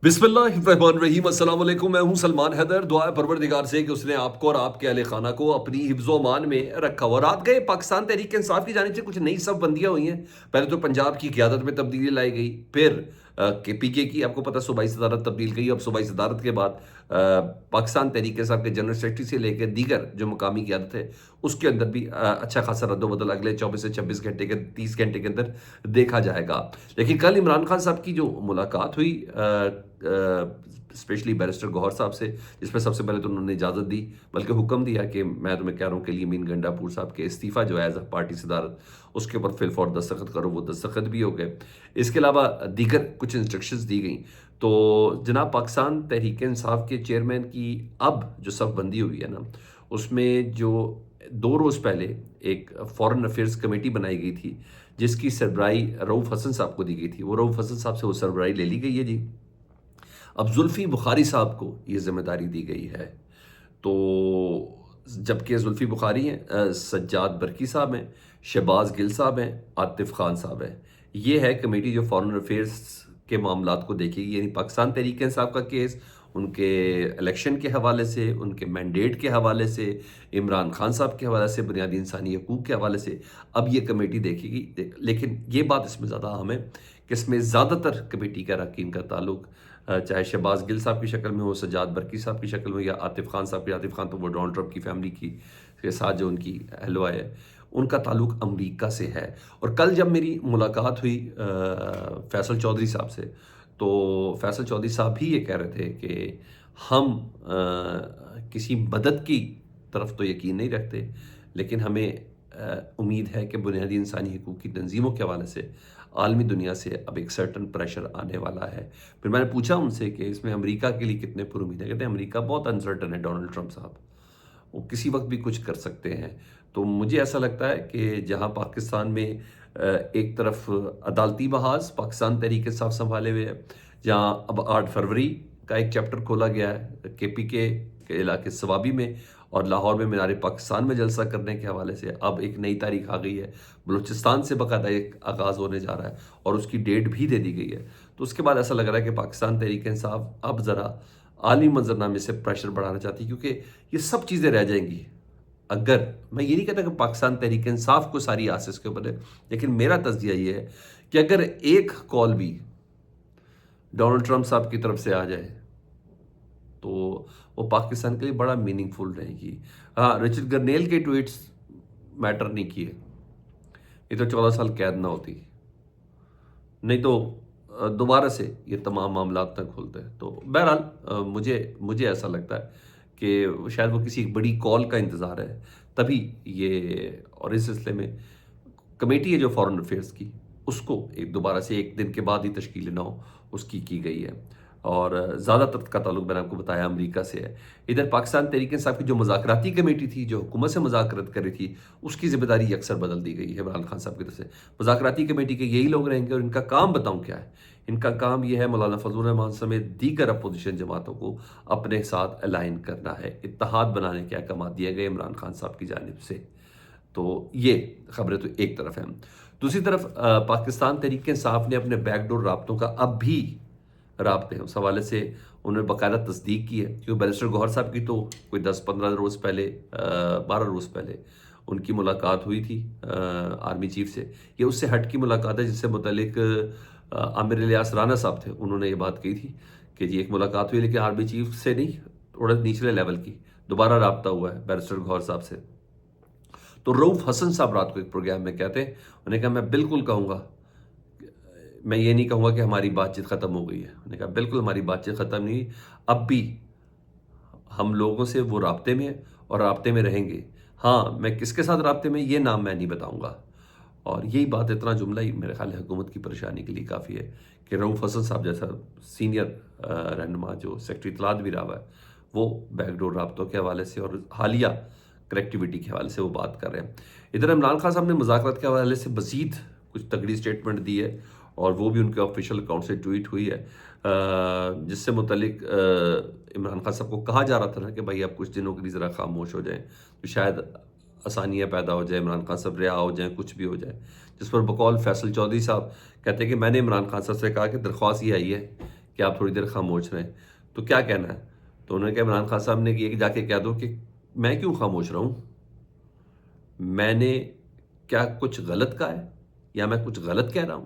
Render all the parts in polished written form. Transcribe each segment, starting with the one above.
बिस्मिल्लाहिर्रहमानिर्रहीम। अस्सलाम वालेकुम। मैं हूं सलमान हैदर। दुआ है परवरदिगार से कि उसने आपको और आपके अहले खाना को अपनी हिफ्ज़ अमान में रखा हो। रात गए पाकिस्तान तहरीक इंसाफ की जानिब से कुछ नई सब बंदियां हुई हैं। पहले तो पंजाब की क़ियादत में तब्दीली लाई गई, फिर पीके की आपको पता सूबाई सदारत तब्दील गई। अब सूबाई सदारत के बाद पाकिस्तान तहरीक इंसाफ के जनरल सेक्रेटरी से लेकर दीगर जो मुकामी क़ियादत है उसके अंदर भी अच्छा खासा रद्दोबदल अगले 24 से 26 घंटे के 30 घंटे के अंदर देखा जाएगा। लेकिन कल इमरान खान साहब की जो मुलाकात हुई स्पेशली बैरिस्टर गौहर साहब से, जिसमें सबसे पहले तो उन्होंने इजाज़त दी, बल्कि हुक्म दिया कि मैं तुम्हें कह रहा हूँ कि मीन गंडापुर साहब के इस्तीफ़ा जो है एज अ पार्टी सदारत उसके ऊपर फिल फॉर दस्तखत करो। वो दस्तखत भी हो गए। इसके अलावा दीगर कुछ इंस्ट्रक्शंस दी गई। तो जनाब पाकिस्तान तहरीक इंसाफ के चेयरमैन की अब जो सफ बंदी हुई है ना, उसमें जो 2 रोज़ पहले एक फॉरेन अफेयर्स कमेटी बनाई गई थी जिसकी सरबराही रऊफ़ हसन साहब को दी गई थी। वो रऊफ़ हसन साहब से वो सरबराही ले ली गई है जी। अब जुल्फ़ी बुखारी साहब को ये ज़िम्मेदारी दी गई है। तो जबकि जुल्फ़ी बुखारी हैं, सज्जाद बरकी साहब हैं, शहबाज गिल साहब हैं, आतिफ़ खान साहब हैं। ये है कमेटी जो फॉरेन अफेयर्स के मामलात को देखेगी, यानी पाकिस्तान तहरीक इंसाफ का केस, उनके इलेक्शन के हवाले से, उनके मैंडेट के हवाले से, इमरान खान साहब के हवाले से, बुनियादी इंसानी हकूक़ के हवाले से अब ये कमेटी देखेगी। लेकिन ये बात इसमें ज़्यादा अहम है कि इसमें ज़्यादातर कमेटी के अरकान का ताल्लुक चाहे शहबाज गिल साहब की शक्ल में हो, सज्जाद बरकी साहब की शक्ल में, या आतिफ़ खान साहब की। आतिफ़ खान तो वो डोनाल्ड ट्रंप की फैमिली की के साथ जो उनकी एहलवा है, उनका ताल्लुक अमरीका से है। और कल जब मेरी मुलाकात हुई फैसल चौधरी साहब से, तो फैसल चौधरी साहब भी ये कह रहे थे कि हम किसी मदद की तरफ तो यकीन नहीं रखते, लेकिन हमें उम्मीद है कि बुनियादी इंसानी हकूक़ की तंजीमों के हवाले से आलमी दुनिया से अब एक सर्टन प्रेशर आने वाला है। फिर मैंने पूछा उनसे कि इसमें अमेरिका के लिए कितने पुरुद हैं? कहते हैं अमेरिका बहुत अनसर्टन है डोनाल्ड ट्रंप साहब, वो किसी वक्त भी कुछ कर सकते हैं। तो मुझे ऐसा लगता है कि जहां पाकिस्तान में एक तरफ अदालती बहास पाकिस्तान तहरीक इंसाफ संभाले हुए है, जहां अब 8 फरवरी का एक चैप्टर खोला गया है केपीके के इलाके सवाबी में, और लाहौर में मीनार पाकिस्तान में जलसा करने के हवाले से अब एक नई तारीख आ गई है। बलूचिस्तान से बाकायदा एक आगाज़ होने जा रहा है और उसकी डेट भी दे दी गई है। तो उसके बाद ऐसा लग रहा है कि पाकिस्तान तहरीक इंसाफ अब ज़रा आली मंजरनामे से प्रेशर बढ़ाना चाहती है, क्योंकि ये सब चीज़ें रह जाएंगी अगर, मैं ये नहीं कहता कि पाकिस्तान तहरीक इंसाफ को सारी आस इसके ऊपर है, लेकिन मेरा तज्जिया ये है कि अगर एक कॉल भी डोनाल्ड ट्रंप साहब की तरफ से आ जाए तो वो पाकिस्तान के लिए बड़ा मीनिंगफुल रहेगी। हाँ, रिचर्ड गर्नेल के ट्वीट्स मैटर नहीं किए, ये तो 14 साल कैद ना होती, नहीं तो दोबारा से ये तमाम मामलात ना खुलते। तो बहरहाल मुझे मुझे ऐसा लगता है कि शायद वो किसी एक बड़ी कॉल का इंतज़ार है तभी ये, और इस सिलसिले में कमेटी है जो फॉरेन अफेयर्स की, उसको एक दोबारा से एक दिन के बाद ही तश्कील ना हो उसकी की गई है। और ज़्यादातर का ताल्लुक मैंने आपको बताया अमेरिका से है। इधर पाकिस्तान तहरीक इंसाफ की जो मुज़ाकराती कमेटी थी जो हुकूमत से मुज़ाकरत कर रही थी, उसकी ज़िम्मेदारी अक्सर बदल दी गई है इमरान खान साहब की तरफ से। मुज़ाकराती कमेटी के यही लोग रहेंगे और इनका काम बताऊँ क्या है? इनका काम ये है मौलाना फजल रहमान समेत दीगर अपोजिशन जमातों को अपने साथ अलाइन करना है, इत्तेहाद बनाने के अहकाम दिए गए इमरान खान साहब की जानिब से। तो ये खबरें तो एक तरफ हैं। दूसरी तरफ पाकिस्तान तहरीक इंसाफ ने अपने बैकडोर राब्तों का अब भी राब्ते हैं, उस हवाले से उन्होंने बाकायदा तस्दीक की है। क्योंकि बैरिस्टर गौहर साहब की तो कोई 10-15 रोज़ पहले 12 रोज़ पहले उनकी मुलाकात हुई थी आर्मी चीफ से। ये उससे हट की मुलाकात है जिससे मुतलिक आमिर इलियास राना साहब थे, उन्होंने ये बात कही थी कि जी एक मुलाकात हुई लेकिन आर्मी चीफ से नहीं, थोड़ा निचले लेवल की दोबारा राब्ता हुआ है बैरिस्टर गौहर साहब से। तो रऊफ़ हसन साहब रात को एक प्रोग्राम में कहते हैं, उन्होंने कहा मैं बिल्कुल कहूँगा, मैं ये नहीं कहूँगा कि हमारी बातचीत ख़त्म हो गई है। उन्होंने कहा बिल्कुल हमारी बातचीत ख़त्म नहीं हुई, अब भी हम लोगों से वो राब्ते में हैं और राब्ते में रहेंगे। हाँ, मैं किसके साथ राब्ते में, ये नाम मैं नहीं बताऊँगा। और यही बात, इतना जुमला ही मेरे ख्याल है हुकूमत की परेशानी के लिए काफ़ी है कि रऊफ़ हसन साहब जैसा सीनियर रहनुमा जो सेक्रेटरी इत्तलात भी रहा हुआ है, वो बैकडोर राब्तों के हवाले से और हालिया कनेक्टिविटी के हवाले से वो बात कर रहे हैं। इधर इमरान खान साहब ने मुज़ाकरात के हवाले से मज़ीद कुछ तगड़ी स्टेटमेंट दी है और वो भी उनके ऑफिशियल अकाउंट से ट्वीट हुई है, जिससे मुतलिक इमरान खान साहब को कहा जा रहा था ना कि भाई आप कुछ दिनों के लिए ज़रा खामोश हो जाएं, तो शायद आसानियाँ पैदा हो जाए, इमरान खान साहब रिहा हो जाएं, कुछ भी हो जाए। जिस पर बकौल फैसल चौधरी साहब कहते हैं कि मैंने इमरान खान साहब से कहा कि दरख्वास्त ये आई है کہ آپ تھوڑی دیر خاموش رہیں، تو کیا کہنا ہے؟ تو انہوں نے کہا عمران خان صاحب نے کہ جا کے کہہ دو کہ میں کیوں خاموش رہوں، میں نے کیا کچھ غلط کہا ہے یا میں کچھ غلط کہہ رہا ہوں؟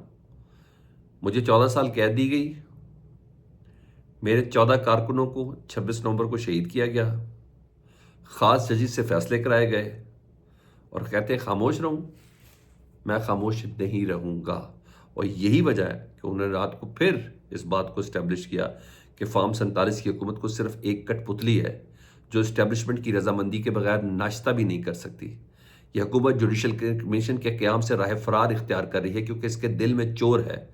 مجھے 14 سال قید دی گئی، میرے 14 کارکنوں کو 26 نومبر کو شہید کیا گیا، خاص ججز سے فیصلے کرائے گئے، اور کہتے ہیں خاموش رہوں؟ میں خاموش نہیں رہوں گا۔ اور یہی وجہ ہے کہ انہوں نے رات کو پھر اس بات کو اسٹیبلش کیا کہ فارم 47 کی حکومت کو صرف ایک کٹ پتلی ہے جو اسٹیبلشمنٹ کی رضامندی کے بغیر ناشتہ بھی نہیں کر سکتی۔ یہ حکومت جوڈیشل کمیشن کے قیام سے راہ فرار اختیار کر رہی ہے کیونکہ اس کے دل میں چور ہے۔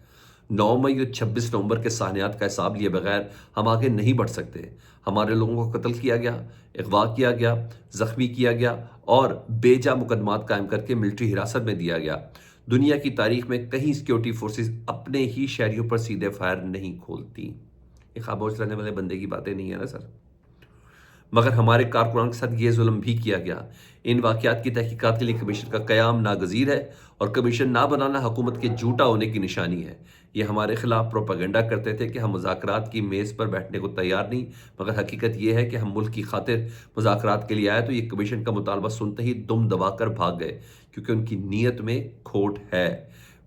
9 مئی اور 26 نومبر کے سانحات کا حساب لیے بغیر ہم آگے نہیں بڑھ سکتے۔ ہمارے لوگوں کو قتل کیا گیا، اغوا کیا گیا، زخمی کیا گیا اور بے جا مقدمات قائم کر کے ملٹری حراست میں دیا گیا۔ دنیا کی تاریخ میں کہیں سیکیورٹی فورسز اپنے ہی شہریوں پر سیدھے فائر نہیں کھولتی۔ یہ خاموش رہنے والے بندے کی باتیں نہیں ہیں نا سر۔ مگر ہمارے کارکنان کے ساتھ یہ ظلم بھی کیا گیا۔ ان واقعات کی تحقیقات کے لیے کمیشن کا قیام ناگزیر ہے، اور کمیشن نہ بنانا حکومت کے جھوٹا ہونے کی نشانی ہے۔ یہ ہمارے خلاف پروپیگنڈا کرتے تھے کہ ہم مذاکرات کی میز پر بیٹھنے کو تیار نہیں، مگر حقیقت یہ ہے کہ ہم ملک کی خاطر مذاکرات کے لیے آئے تو یہ کمیشن کا مطالبہ سنتے ہی دم دبا کر بھاگ گئے، کیونکہ ان کی نیت میں کھوٹ ہے۔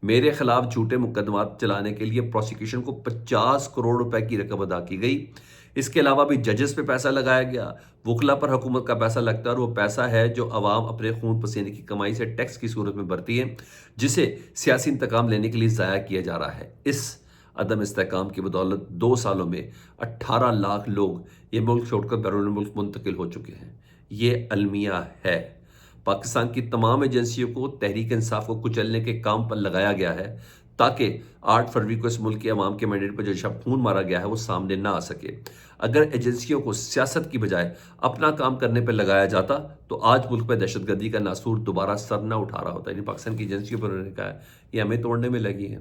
میرے خلاف جھوٹے مقدمات چلانے کے لیے پروسیکیوشن کو 50 کروڑ روپے کی رقم ادا کی گئی۔ اس کے علاوہ بھی ججز پہ پیسہ لگایا گیا، وکلا پر حکومت کا پیسہ لگتا ہے، اور وہ پیسہ ہے جو عوام اپنے خون پسینے کی کمائی سے ٹیکس کی صورت میں بھرتی ہے، جسے سیاسی انتقام لینے کے لیے ضائع کیا جا رہا ہے۔ اس عدم استحکام کی بدولت 2 سالوں میں 18 لاکھ لوگ یہ ملک چھوڑ کر بیرون ملک منتقل ہو چکے ہیں۔ یہ المیہ ہے۔ پاکستان کی تمام ایجنسیوں کو تحریک انصاف کو کچلنے کے کام پر لگایا گیا ہے تاکہ 8 فروری کو اس ملک کے عوام کے مینڈیٹ پر جو شب خون مارا گیا ہے وہ سامنے نہ آ سکے۔ اگر ایجنسیوں کو سیاست کی بجائے اپنا کام کرنے پہ لگایا جاتا تو آج ملک پہ دہشت گردی کا ناسور دوبارہ سر نہ اٹھا رہا ہوتا۔ یعنی پاکستان کی ایجنسیوں پر انہوں نے کہا ہے یہ ہمیں توڑنے میں لگی ہیں،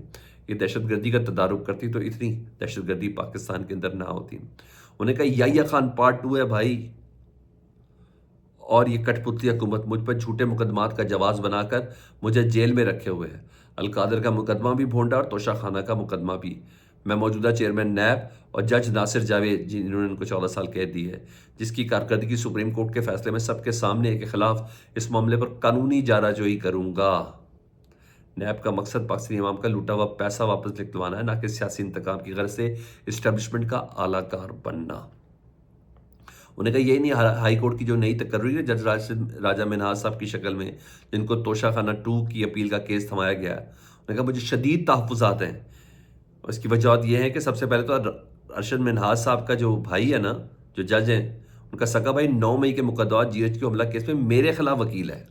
یہ دہشت گردی کا تدارک کرتی تو اتنی دہشت گردی پاکستان کے اندر نہ ہوتی۔ انہوں نے کہا یا خان پارٹ 2 ہے بھائی، اور یہ کٹ پتلی حکومت مجھ پر جھوٹے مقدمات کا جواز بنا کر مجھے جیل میں رکھے ہوئے ہے۔ القادر کا مقدمہ بھی بھونڈا اور توشہ خانہ کا مقدمہ بھی۔ میں موجودہ چیئرمین نیب اور جج ناصر جاوید جنہوں نے ان کو 14 سال قید دی ہے، جس کی کارکردگی سپریم کورٹ کے فیصلے میں سب کے سامنے ہے، کے خلاف اس معاملے پر قانونی جارہ جوئی کروں گا۔ نیب کا مقصد پاکستانی عوام کا لوٹا ہوا پیسہ واپس لکھوانا ہے، نہ کہ سیاسی انتقام کی غرض سے اسٹیبلشمنٹ کا اعلیٰ کار بننا۔ انہیں کہا یہ نہیں ہائی کورٹ کی جو نئی تقرری ہے جج راجہ منہاز صاحب کی شکل میں، جن کو توشہ خانہ 2 کی اپیل کا کیس تھمایا گیا ہے، انہوں نے کہا مجھے شدید تحفظات ہیں۔ اس کی وجوہات یہ ہیں کہ سب سے پہلے تو ارشد منہاز صاحب کا جو بھائی ہے نا، جو جج ہیں، ان کا سگا بھائی 9 مئی کے مقدمات GH حملہ کیس میں میرے خلاف وکیل ہے۔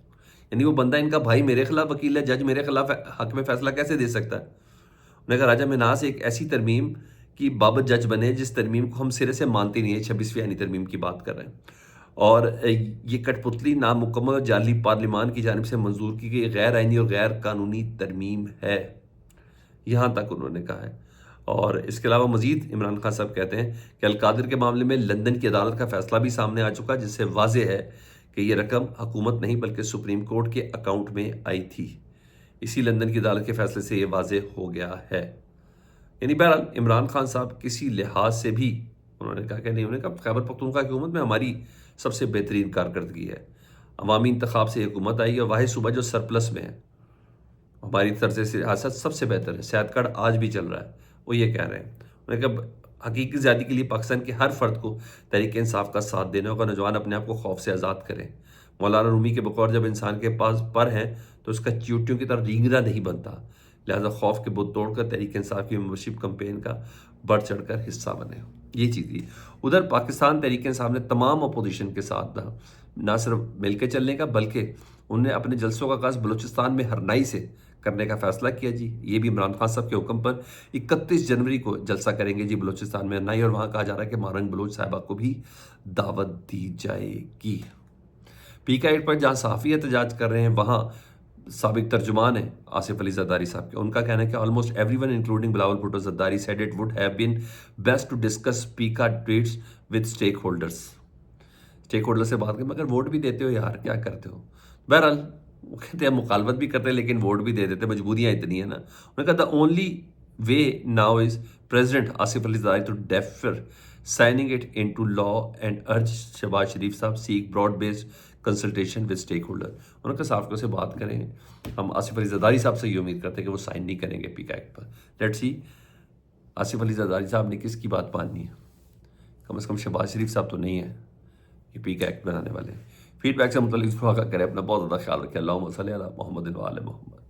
یعنی وہ بندہ ان کا بھائی میرے خلاف وکیل ہے، جج میرے خلاف حق میں فیصلہ کیسے دے سکتا ہے؟ انہوں نے کہا راجہ منہاز ایک ایسی ترمیم کی بابت جج بنے جس ترمیم کو ہم سرے سے مانتے نہیں ہیں، 26ویں آئینی ترمیم کی بات کر رہے ہیں، اور یہ کٹ پتلی نامکمل جعلی پارلیمان کی جانب سے منظور کی گئی غیر آئینی اور غیر قانونی ترمیم ہے۔ یہاں تک انہوں نے کہا ہے۔ اور اس کے علاوہ مزید عمران خان صاحب کہتے ہیں کہ القادر کے معاملے میں لندن کی عدالت کا فیصلہ بھی سامنے آ چکا، جس سے واضح ہے کہ یہ رقم حکومت نہیں بلکہ سپریم کورٹ کے اکاؤنٹ میں آئی تھی۔ اسی لندن کی عدالت کے فیصلے سے یہ واضح ہو گیا ہے۔ یعنی بہرحال عمران خان صاحب کسی لحاظ سے بھی انہوں نے کہا کہ نہیں، انہوں نے کہا خیبر پختونخوا کی حکومت میں ہماری سب سے بہترین کارکردگی ہے، عوامی انتخاب سے حکومت آئی ہے، واحد صوبہ جو سرپلس میں ہے، ہماری طرز سیاست سب سے بہتر ہے، صحت کارڈ آج بھی چل رہا ہے، وہ یہ کہہ رہے ہیں۔ انہوں نے کہا حقیقی زیادتی کے لیے پاکستان کے ہر فرد کو تحریک انصاف کا ساتھ دینا ہوگا، نوجوان اپنے آپ کو خوف سے آزاد کریں۔ مولانا رومی کے بقول جب انسان کے پاس پر ہیں تو اس کا چیوٹیوں کی طرح رینگنا نہیں بنتا، لہذا خوف کے بت توڑ کر تحریک انصاف کی ممبرشپ کمپین کا بڑھ چڑھ کر حصہ بنے۔ یہ چیز تھی۔ ادھر پاکستان تحریک انصاف نے تمام اپوزیشن کے ساتھ نہ صرف مل کے چلنے کا بلکہ انہوں نے اپنے جلسوں کا آغاز بلوچستان میں ہرنائی سے کرنے کا فیصلہ کیا جی۔ یہ بھی عمران خان صاحب کے حکم پر 31 جنوری کو جلسہ کریں گے جی بلوچستان میں ہرنائی، اور وہاں کہا جا رہا ہے کہ مارنگ بلوچ صاحبہ کو بھی دعوت دی جائے گی۔ PK پر جہاں صحافی احتجاج کر رہے ہیں وہاں سابق ترجمان ہیں آصف علی زرداری صاحب کے، ان کا کہنا ہے کہ almost every one including Bilawal Bhutto Zardari said it would have been best to discuss PK tweets with stakeholders۔ Stake holder سے بات کریں، مگر ووٹ بھی دیتے ہو یار، کیا کرتے ہو؟ بہرحال وہ کہتے ہیں مخالفت بھی کرتے ہیں لیکن ووٹ بھی دے دیتے، مجبوریاں اتنی ہیں نا۔ انہوں نے کہا the only way now is President Asif Ali Zardari to defer signing it into law and urged Shehbaz Sharif साहब seek broad-based consultation with stakeholder. उन्होंने कहा साफ से बात करें, हम आसिफ अली जरदारी साहब से ये उम्मीद करते हैं कि वो साइन नहीं करेंगे पीका एक्ट पर. लेट्स सी आसिफ अली जरदारी साहब ने किसकी बात माननी है. कम से कम शहबाज शरीफ साहब तो नहीं है ये पीका एक्ट बनाने वाले. फीडबैक से मुतल्लिक करें, अपना बहुत ज़्यादा ख्याल रखें. अल्लाहुम्मा सल्ली अला मुहम्मद व आले मुहम्मद.